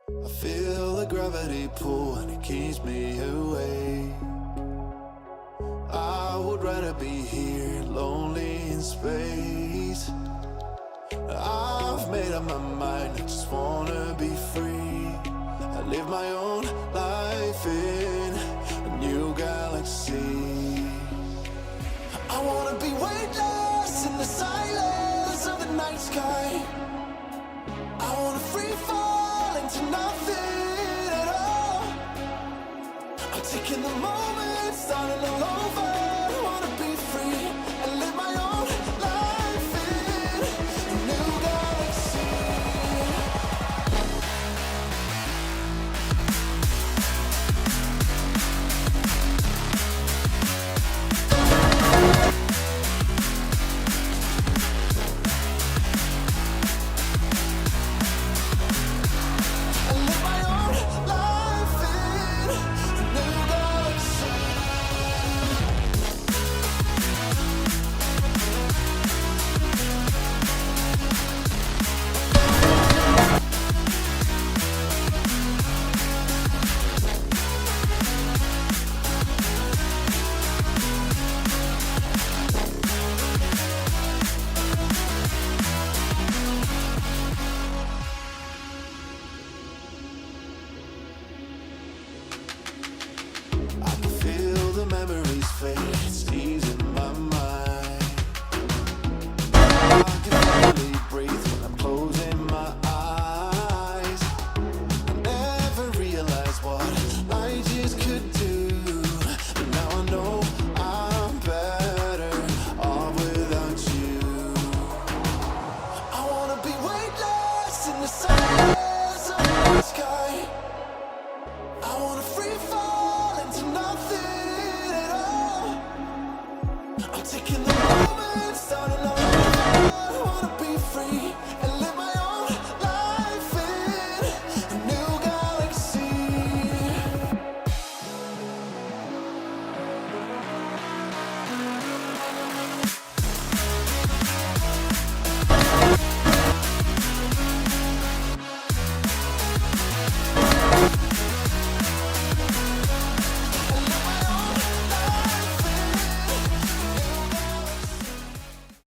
I feel the gravity pull and it keeps me awake. I would rather be here, lonely in space. I've made up my mind, I just wanna be free. I live my own life in a new galaxy. I wanna be weightless in the silence of the night sky. I wanna free fall into nothing at all. I'm taking the moment, starting all over. I wanna be free and live my own life in a new galaxy. I can feel the memories fade, it's easing my mind. I can finally breathe when I'm closing my eyes. I never realized what I just could do, but now I know I'm better off without you. I wanna be weightless in the silence of the sky.